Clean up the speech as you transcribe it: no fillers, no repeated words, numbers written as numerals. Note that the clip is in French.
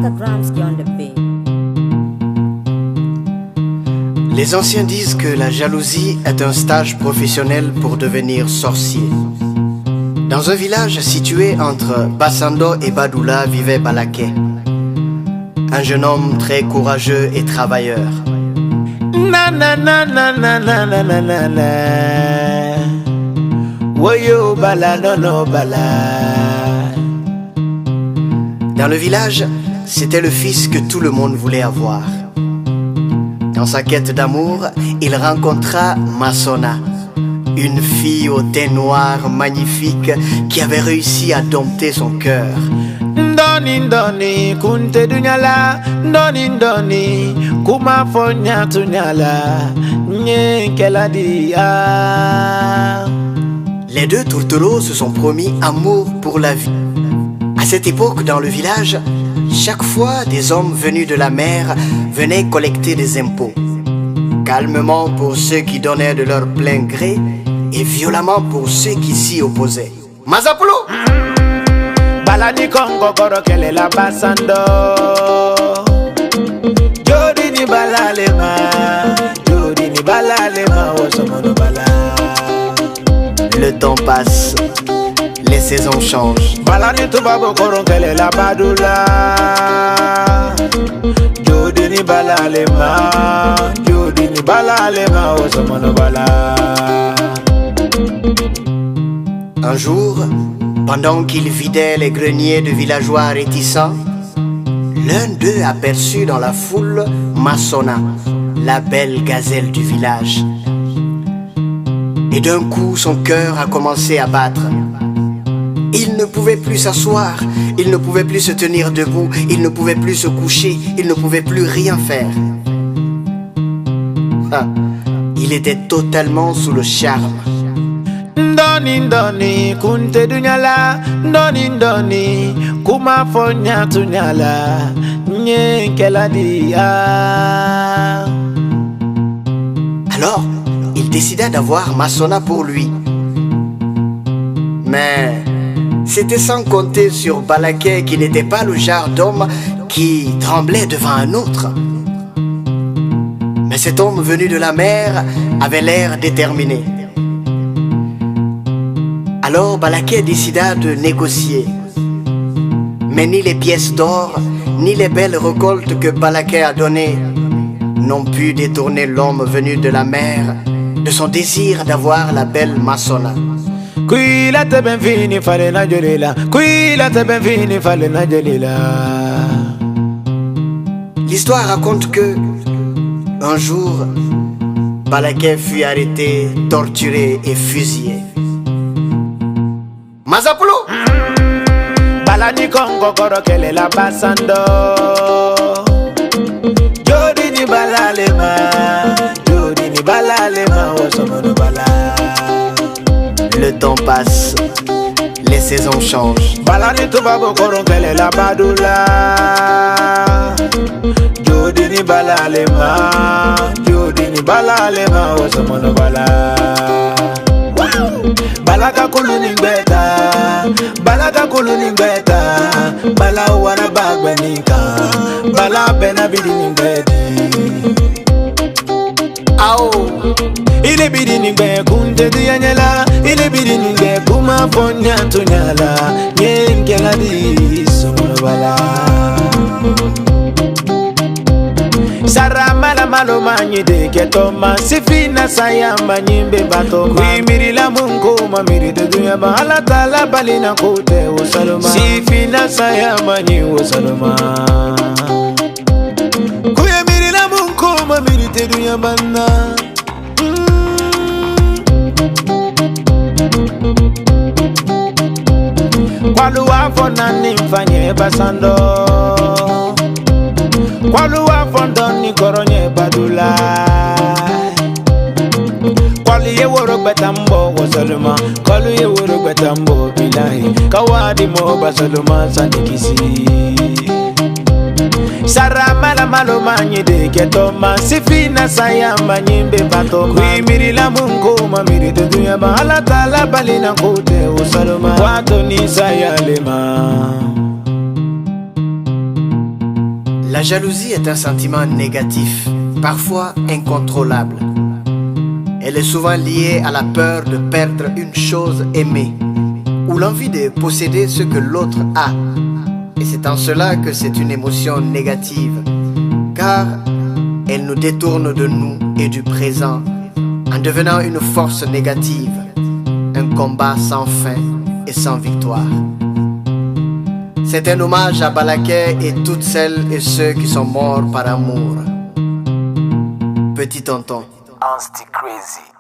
Gramsci on the beat. Les anciens disent que la jalousie est un stage professionnel pour devenir sorcier. Dans un village situé entre Bassando et Badoula vivait Balaké, un jeune homme très courageux et travailleur. Na na na na na na na na na na. Woyo bala no no bala. Dans le village, c'était le fils que tout le monde voulait avoir. Dans sa quête d'amour, il rencontra Masona, une fille au teint noir magnifique qui avait réussi à dompter son cœur. Ndoni ndoni kunte dunyala, ndoni ndoni kuma fonya tunyala, nye keladia. Les deux tourtereaux se sont promis amour pour la vie. À cette époque, dans le village, chaque fois des hommes venus de la mer venaient collecter des impôts. Calmement pour ceux qui donnaient de leur plein gré et violemment pour ceux qui s'y opposaient. Mazapolo! Balani Kongo koro kele la basando. Jodi ni balalema, jodi ni balalema osomono bala. Le temps passe, les saisons changent. Balani tubabo koro kele la badula. Jodi ni balalema, jodi ni balalema osomono bala. Un jour, pendant qu'ils vidaient les greniers de villageois réticents, l'un d'eux aperçut dans la foule Masona, la belle gazelle du village. Et d'un coup, son cœur a commencé à battre. Il ne pouvait plus s'asseoir, il ne pouvait plus se tenir debout, il ne pouvait plus se coucher, il ne pouvait plus rien faire. Ah, il était totalement sous le charme. Ndoni ndoni kunte dunyala, ndoni ndoni kuma fonya tunyala, nye keladia. Alors, il décida d'avoir Masona pour lui. Mais c'était sans compter sur Balaké qui n'était pas le genre d'homme qui tremblait devant un autre. Mais cet homme venu de la mer avait l'air déterminé. Alors Balaké décida de négocier. Mais ni les pièces d'or, ni les belles récoltes que Balaké a données n'ont pu détourner l'homme venu de la mer de son désir d'avoir la belle Masona. Kuila te ben fini fale na jolila, kuila te ben fini fale na jolila. L'histoire raconte que, un jour, Balaké fut arrêté, torturé et fusillé. Mazapolo! Balani Kongo koro kele la basando. Jodi ni balalema, jodi ni balalema osomono bala. Le temps passe, les saisons changent. Balani tubabo koro kele la badula. Jodi ni balalema, jodi ni balalema osomono bala. Balaka kuluni ngbeta, balaka kuluni ngbeta, bala wana bagbenika, bala bena bidi ngbeti. Ao! Ile bidi ningbe kunte diyanyela, ile bidi ningbe kuma fonya tunyala, nyenkela di somono bala. Sara mala malo manyi de ketoma sifina sayamba nyimbe bato kuimiri la mungu mamiri de dunya ba ala tala balina kote wo saloma sifina sayamba nyi wo saloma kuimiri la mungu mamiri de dunya banna kwalu wafo nani mfanye basando kwalu wafondoni koronye badula kwalu ye woro betambo wasaluma kwalu ye woro betambo bilahi kawadi mo basaluma sanikisi Sara mala malo manyi de ketoma sifina sayamba nyimbe bato kuimiri la mungu mamiri de dunya ba ala tala balina kote usaluma wato ni sayalema La jalousie est un sentiment négatif, parfois incontrôlable. Elle est souvent liée à la peur de perdre une chose aimée ou l'envie de posséder ce que l'autre a. Et c'est en cela que c'est une émotion négative, car elle nous détourne de nous et du présent en devenant une force négative, un combat sans fin et sans victoire. C'est un hommage à Balaké et toutes celles et ceux qui sont morts par amour. Petit tonton. Ansti Crazy.